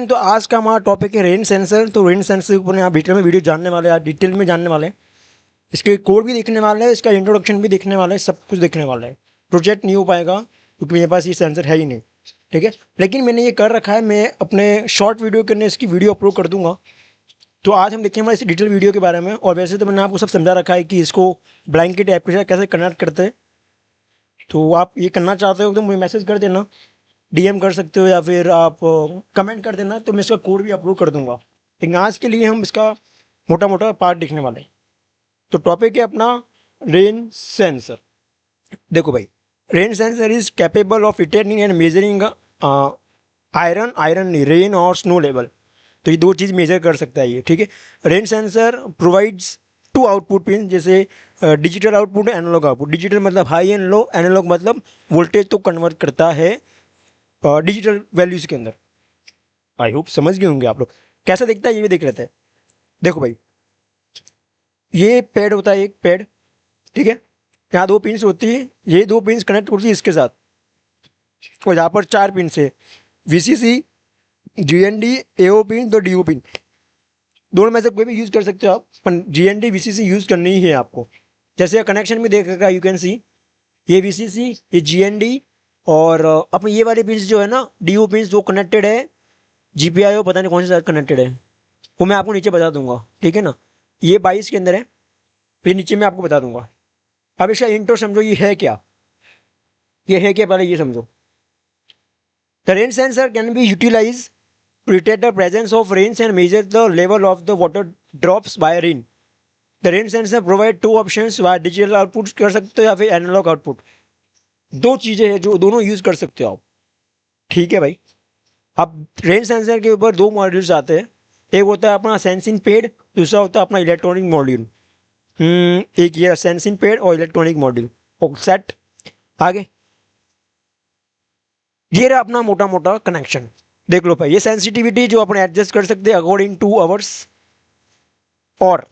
तो आज का हमारा टॉपिक है रेन सेंसर। तो रेन सेंसर के ऊपर यहाँ डिटेल में वीडियो जानने वाले हैं, डिटेल में जानने वाले हैं। इसके कोड भी देखने वाले हैं, इसका इंट्रोडक्शन भी देखने वाले हैं, सब कुछ देखने वाले हैं। प्रोजेक्ट नहीं हो पाएगा क्योंकि मेरे पास ये सेंसर है ही नहीं, ठीक है। लेकिन मैंने ये कर रखा है, मैं अपने शॉर्ट वीडियो के अंदर इसकी वीडियो अपलोड कर दूंगा। तो आज हम देखेंगे इस डिटेल वीडियो के बारे में। और वैसे तो मैंने आपको सब समझा रखा है कि इसको ब्लैंकेट ऐप के साथ कैसे कनेक्ट करते हैं। तो आप ये करना चाहते हो तो मुझे मैसेज कर देना, डीएम कर सकते हो या फिर आप कमेंट कर देना, तो मैं इसका कोड भी अपलोड कर दूंगा। लेकिन आज के लिए हम इसका मोटा मोटा पार्ट देखने वाले हैं। तो टॉपिक है अपना रेन सेंसर। देखो भाई, rain sensor is capable of detecting and measuring iron नहीं, रेन और स्नो लेवल। तो ये दो चीज़ मेजर कर सकता है ये, ठीक है। Rain sensor provides two output pin, जैसे digital output, analog output. Digital मतलब हाई एंड लो, एनालॉग मतलब वोल्टेज तो कन्वर्ट करता है डिजिटल वैल्यूज के अंदर। आई होप समझ गए होंगे आप लोग। कैसा दिखता है ये भी देख लेते हैं। देखो भाई, ये पैड होता है, एक पैड, ठीक है। यहाँ दो पिन्स होती है, ये दो पिन्स कनेक्ट होती है इसके साथ। और यहाँ पर चार पिन है, वीसीसी, जीएनडी, एओ पिन, तो डीओ पिन। दोनों में से कोई भी यूज कर सकते हो आप, पर जीएनडी वीसीसी यूज करनी ही है आपको। जैसे कनेक्शन में देखेगा, यू कैन सी ये वीसीसी, ये जीएनडी, और अपने ये वाले पिन्स जो है ना, डीओ पिन्स, वो कनेक्टेड है जीपीआईओ, पता नहीं कौन से साथ कनेक्टेड है, वो मैं आपको नीचे बता दूंगा, ठीक है ना। ये 22 के अंदर है, फिर नीचे मैं आपको बता दूंगा। अब इसका इंट्रो समझो, ये है क्या, ये है क्या, पहले ये समझो। The rain sensor can be utilise to detect the presence of rains and measure the level of the water drops by rain. The rain sensor provide two options, वहाँ डिजिटल आउटपुट कर सकते हो या फिर एनालॉग आउटपुट। दो चीज़ें हैं जो दोनों यूज़ कर सकते हो आप, ठीक है भाई। अब रेन सेंसर के ऊपर दो मॉड्यूल्स आते हैं, एक होता है अपना सेंसिंग पेड, दूसरा होता है अपना इलेक्ट्रॉनिक मॉड्यूल। एक ये सेंसिंग पेड और इलेक्ट्रॉनिक मॉड्यूल सेट। आगे ये रहा अपना मोटा मोटा कनेक्शन, देख लो भाई। ये सेंसिटिविटी जो अपने एडजस्ट कर सकते हैं अकॉर्डिंग टू आवर्स। और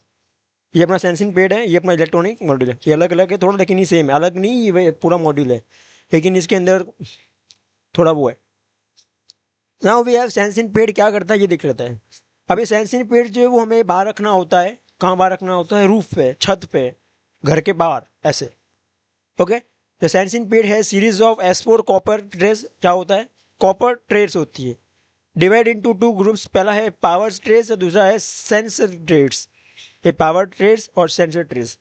ये अपना सेंसिंग पेड है, ये अपना इलेक्ट्रॉनिक मॉड्यूल है। ये अलग अलग है थोड़ा, लेकिन ये सेम है, अलग नहीं, ये पूरा मॉड्यूल है, लेकिन इसके अंदर थोड़ा वो है। Now we have sensing pad, क्या करता है ये देख लेते हैं। अब ये सेंसिंग पेड जो है वो हमें बाहर रखना होता है। कहाँ बाहर रखना होता है? रूफ पे, छत पे, घर के बाहर, ऐसे, ओके। द सेंसिंग पेड है series of S4 copper trace. क्या होता है? कॉपर ट्रेस होती है, डिवाइड इनटू टू ग्रुप्स। पहला है पावर ट्रेस और दूसरा है सेंसर ट्रेस। ये पावर ट्रेस और sensor trace.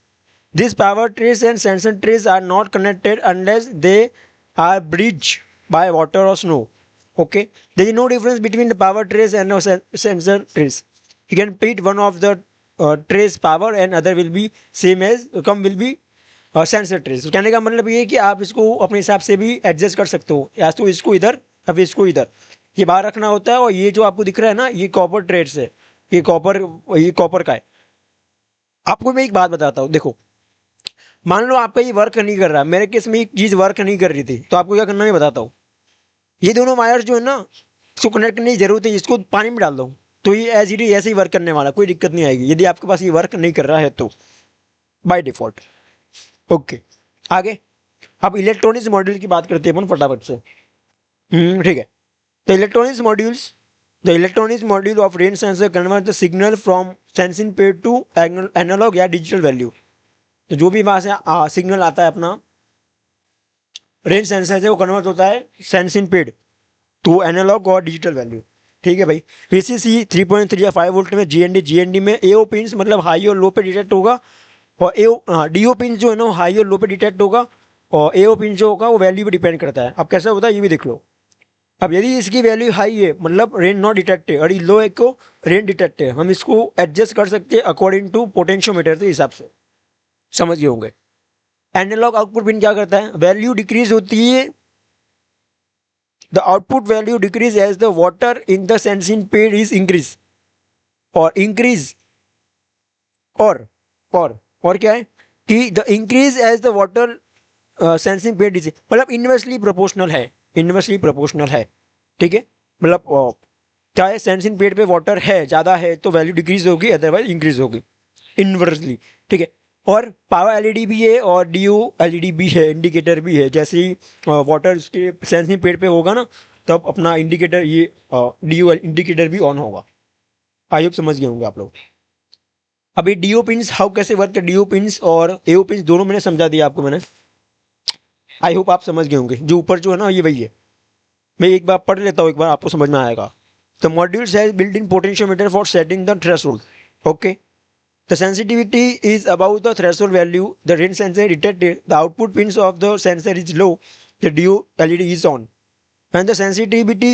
This power trace and sensor trace are not connected unless they are bridge by water और snow, okay. There is no difference between the power trace and sensor trace. You can put one of the trace power and other will be same as come will be sensor trace. कहने का मतलब ये है कि आप इसको अपने हिसाब से भी एडजस्ट कर सकते हो, या तो इसको इधर या फिर इसको इधर, ये बाहर रखना होता है। और ये जो आपको दिख रहा है ना, ये कॉपर ट्रेड्स है, ये कॉपर का है। आपको मैं एक बात बताता हूँ, देखो, मान लो आपका ये वर्क नहीं कर रहा, मेरे केस में एक चीज़ वर्क नहीं कर रही थी, तो आपको क्या करना मैं बताता हूँ। ये दोनों वायर जो है ना, इसको कनेक्ट करने की जरूरत है, इसको पानी में डाल दो तो ये एज इट इज ऐसे ही वर्क करने वाला, कोई दिक्कत नहीं आएगी यदि आपके पास ये वर्क नहीं कर रहा है तो, बाय डिफॉल्ट, ओके। आगे अब इलेक्ट्रॉनिक्स मॉड्यूल की बात करते हैं अपन फटाफट से, ठीक है। The electronics module of rain sensor converts the signal from sensing pad to analog या digital value। तो जो भी वहाँ से सिग्नल आता है अपना रेन सेंसर से, वो कन्वर्ट होता है सेंसिंग पेड टू एनालॉग और डिजिटल वैल्यू, ठीक है भाई। VCC 3.3 या 5 वोल्ट में, जीएनडी में एओ पिन मतलब हाई और लो पे डिटेक्ट होगा, और डीओ पिन जो है ना हाई और लो पे डिटेक्ट होगा, और एओ पिन जो होगा वो वैल्यू पे डिपेंड करता है। अब कैसा होता है ये भी देख लो। अब यदि इसकी वैल्यू हाई है मतलब रेन नॉट डिटेक्टेड, और लो है को रेन डिटेक्टेड, हम इसको एडजस्ट कर सकते हैं अकॉर्डिंग टू पोटेंशियोमीटर के हिसाब से, समझ गए होंगे। एनालॉग आउटपुट पिन क्या करता है? वैल्यू डिक्रीज होती है, the output value decrease as the water in the sensing pad is increase, और इंक्रीज और क्या है कि the increase as the water sensing pad is, मतलब इनवर्सली प्रोपोर्शनल है, इनवर्सली प्रोपोर्शनल है, ठीक है। मतलब क्या है, सेंसिंग पेड पे वाटर है ज़्यादा है तो वैल्यू डिक्रीज होगी, अदरवाइज इंक्रीज होगी इनवर्सली, ठीक है। और पावर एलईडी भी है और डीओ एलईडी भी है, इंडिकेटर भी है। जैसे ही वाटर उसके सेंसिंग पेड पे होगा ना, तब अपना इंडिकेटर ये DO इंडिकेटर भी ऑन होगा। आई होप समझ गए होंगे आप लोग। अभी DO पिंस हाउ कैसे वर्क है, DO पिंस और AO पिंस दोनों मैंने समझा दिया आपको मैंने। आई होप आप समझ गए होंगे। जो ऊपर जो है ना ये वही है, मैं एक बार पढ़ लेता हूँ, एक बार आपको समझ में आएगा। The modules has built in potentiometer for setting the threshold. Okay, the sensitivity is above the threshold value. The rain sensor detected the output pins of the sensor is low. The DO LED is on. When the sensitivity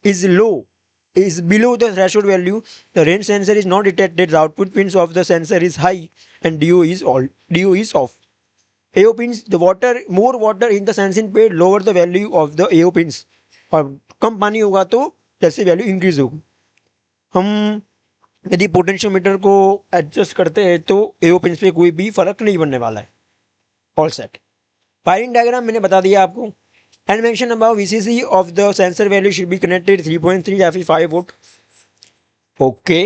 is low, is below the threshold value, the rain sensor is not detected. The output pins of the sensor is high and DO is all. DO is off. AO pins, the water, more water in the sensing pad lower the value of the AO pins. और कम पानी होगा तो जैसे value increase होगी। हम यदि potentiometer को adjust करते हैं तो AO पिंस पे कोई भी फर्क नहीं पड़ने वाला है। All set. वायरिंग डायग्राम मैंने बता दिया आपको। And mention about VCC of the sensor value should be connected 3.3 या फिर 5 volt. Okay,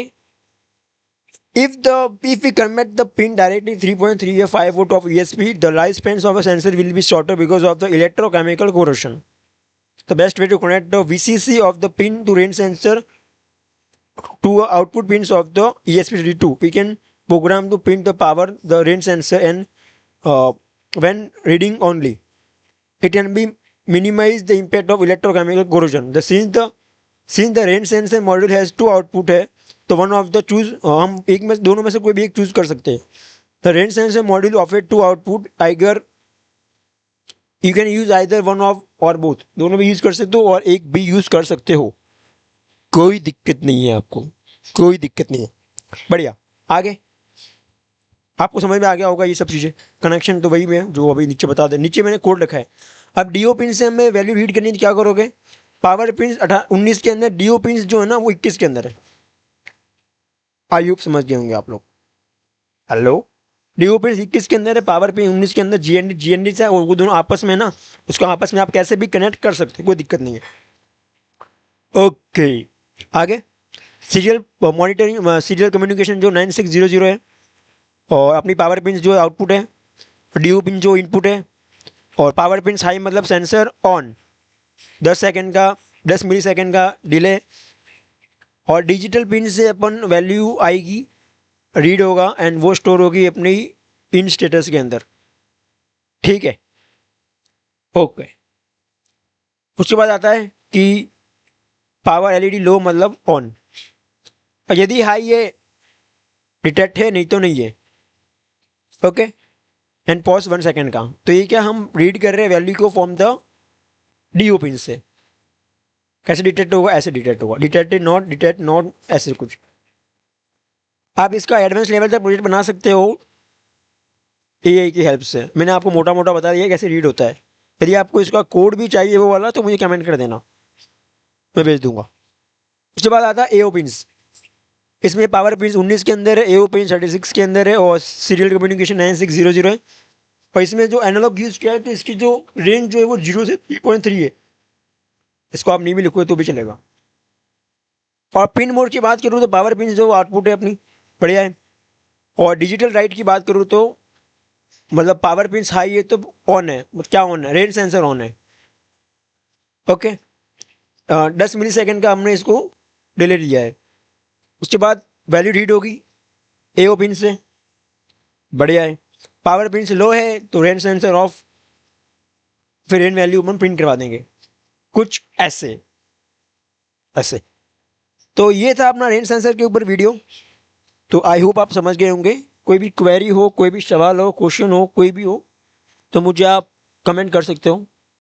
if we connect the pin directly 3.3 or 5 volt of ESP, the lifespans of a sensor will be shorter because of the electrochemical corrosion. The best way to connect the VCC of the pin to rain sensor to output pins of the ESP32. We can program to pin the power the rain sensor and when reading only. It can be minimize the impact of electrochemical corrosion. Since the rain sensor module has two output है तो one of the choose हम एक में दोनों में से कोई भी एक चूज कर सकते हैं। The rain sensor module offers two output, either you can use either one of or both. दोनों भी यूज कर सकते हो और एक भी यूज कर सकते हो, कोई दिक्कत नहीं है आपको, कोई दिक्कत नहीं है। बढ़िया, आगे आपको समझ में आ गया होगा ये सब चीज़ें। कनेक्शन तो वही में जो अभी नीचे बता दें, नीचे मैंने कोड लिखा है। अब DO पिन से हमें वैल्यू रीड करनी है तो क्या करोगे, पावर पिन 19 के अंदर, DO पिन जो है ना वो 21 के अंदर है। आई होप समझ गए होंगे आप लोग। हेलो, DO पिन 21 के अंदर है, पावर पिन 19 के अंदर। GND से और वो दोनों आपस में ना, उसको आपस में आप कैसे भी कनेक्ट कर सकते, कोई दिक्कत नहीं है। ओके, आगे सीरियल मॉनिटरिंग, सीरियल कम्युनिकेशन जो 9600 है, और अपनी पावर पिन जो आउटपुट है, DO पिन जो इनपुट है, और पावर पिन हाई मतलब सेंसर ऑन, 10 सेकंड का 10 मिली सेकंड का डिले, और डिजिटल पिन से अपन वैल्यू आएगी, रीड होगा एंड वो स्टोर होगी अपनी इन स्टेटस के अंदर। ठीक है, ओके। उसके बाद आता है कि पावर LED लो मतलब ऑन, यदि हाई है डिटेक्ट है, नहीं तो नहीं है। ओके, एंड पॉज 1 सेकेंड का। तो ये क्या हम रीड कर रहे हैं वैल्यू को फ्रॉम द DO पिन से। कैसे डिटेक्ट होगा, ऐसे डिटेक्ट होगा, डिटेक्ट नॉट ऐसे कुछ। आप इसका एडवांस लेवल तक प्रोजेक्ट बना सकते हो AI की हेल्प से। मैंने आपको मोटा मोटा बता दिया कैसे रीड होता है। यदि आपको इसका कोड भी चाहिए वो वाला तो मुझे कमेंट कर देना, मैं भेज दूंगा। उसके बाद आता है AO पिंस। इसमें पावर पिन 19 के अंदर है, AO पिन 36 के अंदर है, और सीरियल कम्युनिकेशन 9600 है। और इसमें जो एनालॉग यूज किया है तो इसकी जो रेंज जो है वो 0 से 3.3 है। इसको आप नहीं भी लिखोगे तो भी चलेगा। और पिन मोड की बात करूँ तो पावर पिन जो आउटपुट है अपनी बढ़िया है। और डिजिटल राइट की बात करूँ तो मतलब पावर पिन हाई है तो ऑन है, मतलब क्या ऑन है, रेन सेंसर ऑन है। ओके, 10 मिली सेकेंड का हमने इसको डिले लिया है। उसके बाद वैल्यू रीड होगी AO पिन से, बढ़िया है। पावर पिन से लो है तो रेन सेंसर ऑफ, फिर रेन वैल्यू हम प्रिंट करवा देंगे, कुछ ऐसे ऐसे। तो ये था अपना रेन सेंसर के ऊपर वीडियो। तो आई होप आप समझ गए होंगे। कोई भी क्वेरी हो, कोई भी सवाल हो, क्वेश्चन हो, कोई भी हो तो मुझे आप कमेंट कर सकते हो।